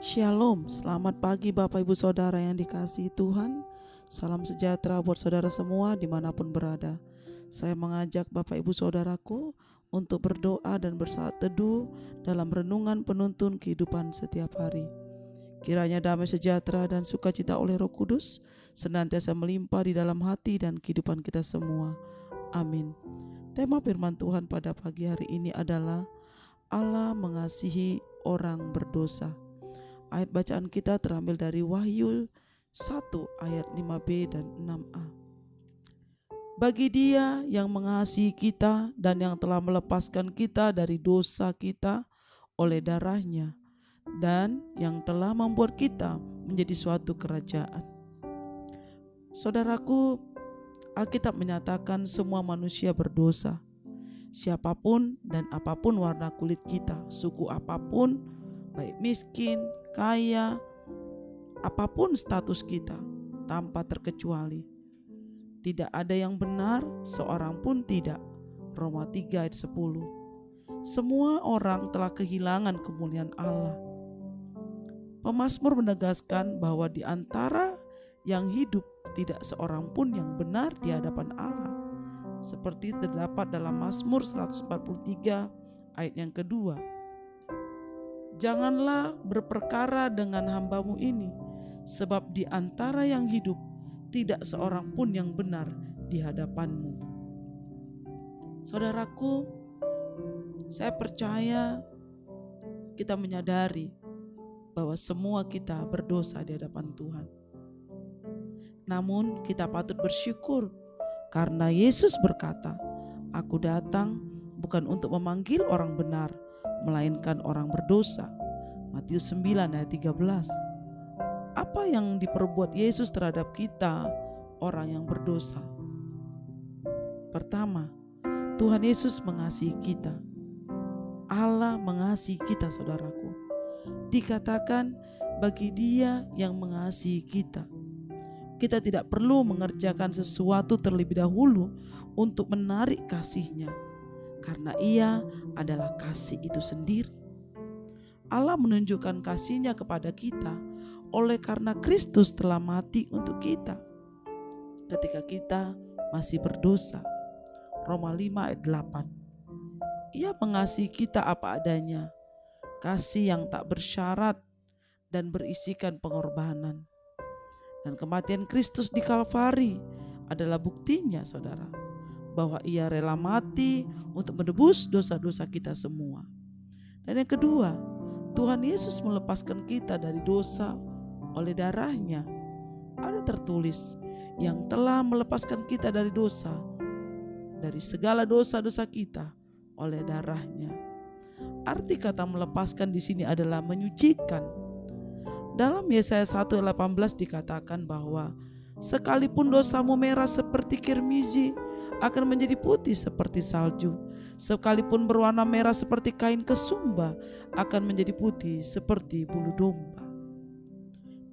Shalom, selamat pagi Bapak Ibu Saudara yang dikasihi Tuhan. Salam sejahtera buat saudara semua dimanapun berada. Saya mengajak Bapak Ibu Saudaraku untuk berdoa dan bersaat teduh dalam renungan penuntun kehidupan setiap hari. Kiranya damai sejahtera dan sukacita oleh Roh Kudus senantiasa melimpah di dalam hati dan kehidupan kita semua. Amin. Tema firman Tuhan pada pagi hari ini adalah Allah mengasihi orang berdosa. Ayat bacaan kita terambil dari Wahyu 1 ayat 5b dan 6a. Bagi Dia yang mengasihi kita dan yang telah melepaskan kita dari dosa kita oleh darah-Nya, dan yang telah membuat kita menjadi suatu kerajaan. Saudaraku, Alkitab menyatakan semua manusia berdosa. Siapapun dan apapun warna kulit kita, suku apapun, baik miskin, kaya, apapun status kita, tanpa terkecuali. Tidak ada yang benar, seorang pun tidak. Roma 3 ayat 10. Semua orang telah kehilangan kemuliaan Allah. Pemazmur menegaskan bahwa di antara yang hidup tidak seorang pun yang benar di hadapan Allah, seperti terdapat dalam Mazmur 143 ayat yang kedua. Janganlah berperkara dengan hamba-Mu ini, sebab di antara yang hidup tidak seorang pun yang benar di hadapan-Mu. Saudaraku, saya percaya kita menyadari bahwa semua kita berdosa di hadapan Tuhan. Namun kita patut bersyukur karena Yesus berkata, "Aku datang bukan untuk memanggil orang benar, melainkan orang berdosa." Matius 9 ayat 13. Apa yang diperbuat Yesus terhadap kita, orang yang berdosa? Pertama, Tuhan Yesus mengasihi kita. Allah mengasihi kita, saudaraku. Dikatakan bagi Dia yang mengasihi kita. Kita tidak perlu mengerjakan sesuatu terlebih dahulu untuk menarik kasih-Nya, karena Ia adalah kasih itu sendiri. Allah menunjukkan kasih-Nya kepada kita oleh karena Kristus telah mati untuk kita ketika kita masih berdosa. Roma 5 ayat 8. Ia mengasihi kita apa adanya, kasih yang tak bersyarat dan berisikan pengorbanan. Dan kematian Kristus di Kalvari adalah buktinya, saudara, bahwa Ia rela mati untuk menebus dosa-dosa kita semua. Dan yang kedua, Tuhan Yesus melepaskan kita dari dosa oleh darah-Nya. Ada tertulis, yang telah melepaskan kita dari dosa, dari segala dosa-dosa kita oleh darah-Nya. Arti kata melepaskan di sini adalah menyucikan. Dalam Yesaya 1:18 dikatakan bahwa sekalipun dosamu merah seperti kirmizi, akan menjadi putih seperti salju. Sekalipun berwarna merah seperti kain kesumba, akan menjadi putih seperti bulu domba.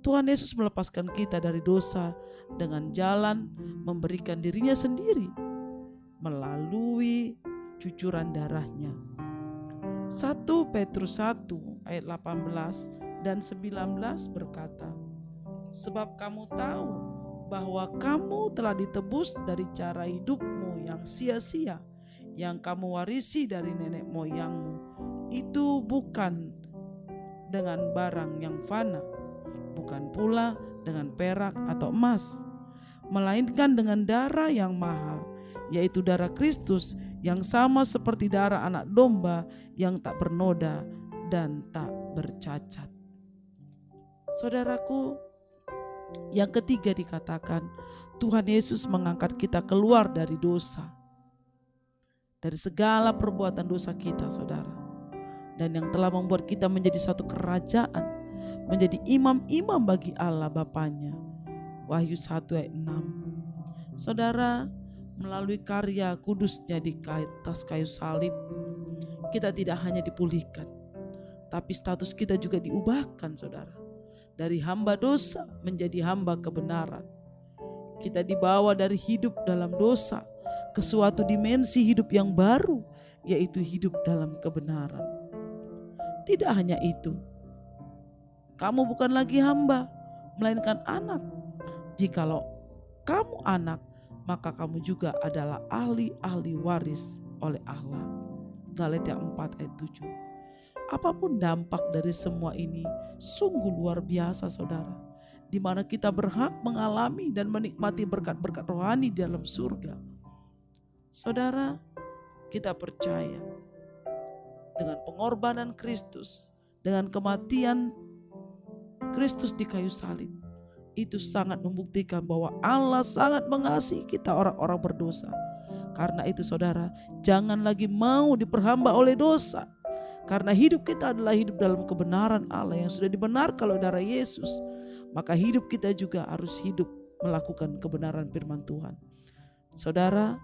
Tuhan Yesus melepaskan kita dari dosa dengan jalan memberikan dirinya sendiri melalui cucuran darah-Nya. 1 Petrus 1 ayat 18 dan 19 berkata, "Sebab kamu tahu bahwa kamu telah ditebus dari cara hidupmu yang sia-sia, yang kamu warisi dari nenek moyangmu. Itu bukan dengan barang yang fana, bukan pula dengan perak atau emas, melainkan dengan darah yang mahal, yaitu darah Kristus yang sama seperti darah anak domba yang tak bernoda dan tak bercacat." Saudaraku, yang ketiga dikatakan Tuhan Yesus mengangkat kita keluar dari dosa, dari segala perbuatan dosa kita, saudara, dan yang telah membuat kita menjadi satu kerajaan, menjadi imam-imam bagi Allah Bapanya. Wahyu 1 ayat 6. Saudara, melalui karya kudus-Nya di atas kayu salib, kita tidak hanya dipulihkan, tapi status kita juga diubahkan, saudara. Dari hamba dosa menjadi hamba kebenaran. Kita dibawa dari hidup dalam dosa ke suatu dimensi hidup yang baru, yaitu hidup dalam kebenaran. Tidak hanya itu, Kamu bukan lagi hamba, melainkan anak. Jikalau kamu anak, maka kamu juga adalah ahli-ahli waris oleh Allah. Galatia 4 ayat 7. Apapun dampak dari semua ini sungguh luar biasa saudara, di mana kita berhak mengalami dan menikmati berkat-berkat rohani di dalam surga. Saudara, kita percaya dengan pengorbanan Kristus, dengan kematian Kristus di kayu salib, itu sangat membuktikan bahwa Allah sangat mengasihi kita orang-orang berdosa. Karena itu saudara, jangan lagi mau diperhamba oleh dosa. Karena hidup kita adalah hidup dalam kebenaran Allah yang sudah dibenarkan oleh darah Yesus. Maka hidup kita juga harus hidup melakukan kebenaran firman Tuhan. Saudara,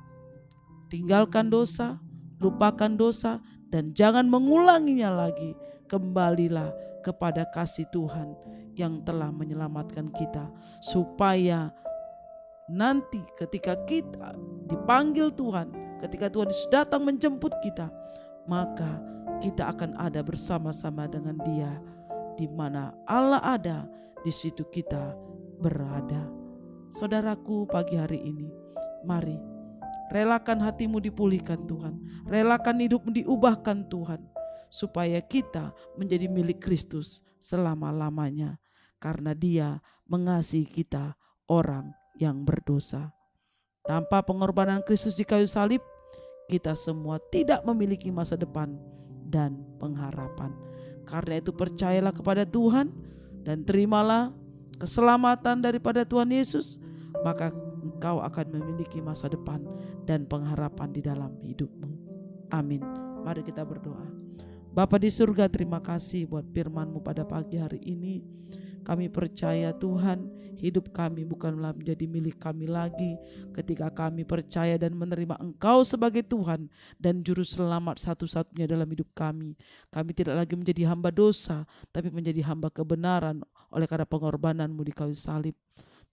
tinggalkan dosa, lupakan dosa, dan jangan mengulanginya lagi. Kembalilah kepada kasih Tuhan yang telah menyelamatkan kita, supaya nanti ketika kita dipanggil Tuhan, ketika Tuhan datang menjemput kita, maka kita akan ada bersama-sama dengan Dia. Di mana Allah ada, di situ kita berada. Saudaraku, pagi hari ini, mari relakan hatimu dipulihkan Tuhan, relakan hidupmu diubahkan Tuhan, supaya kita menjadi milik Kristus selama-lamanya, karena Dia mengasihi kita orang yang berdosa. Tanpa pengorbanan Kristus di kayu salib, kita semua tidak memiliki masa depan dan pengharapan. Karena itu percayalah kepada Tuhan dan terimalah keselamatan daripada Tuhan Yesus, maka engkau akan memiliki masa depan dan pengharapan di dalam hidupmu. Amin. Mari kita berdoa. Bapa di surga, terima kasih buat firman-Mu pada pagi hari ini. Kami percaya Tuhan, hidup kami bukanlah menjadi milik kami lagi ketika kami percaya dan menerima Engkau sebagai Tuhan dan Juru Selamat satu-satunya dalam hidup kami. Kami tidak lagi menjadi hamba dosa, tapi menjadi hamba kebenaran oleh karena pengorbanan-Mu di kayu salib.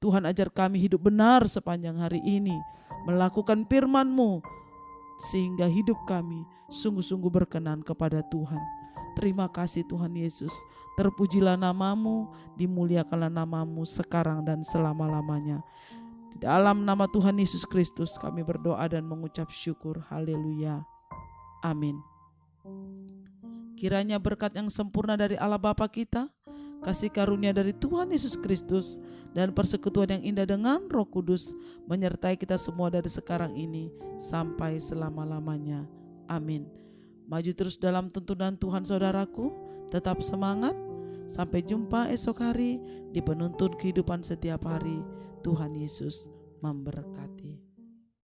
Tuhan, ajar kami hidup benar sepanjang hari ini, melakukan firman-Mu, sehingga hidup kami sungguh-sungguh berkenan kepada Tuhan. Terima kasih Tuhan Yesus. Terpujilah nama-Mu, dimuliakanlah nama-Mu sekarang dan selama-lamanya. Di dalam nama Tuhan Yesus Kristus kami berdoa dan mengucap syukur. Haleluya. Amin. Kiranya berkat yang sempurna dari Allah Bapa kita, kasih karunia dari Tuhan Yesus Kristus, dan persekutuan yang indah dengan Roh Kudus menyertai kita semua dari sekarang ini sampai selama-lamanya. Amin. Maju terus dalam tuntunan Tuhan saudaraku, tetap semangat. Sampai jumpa esok hari di penuntun kehidupan setiap hari. Tuhan Yesus memberkati.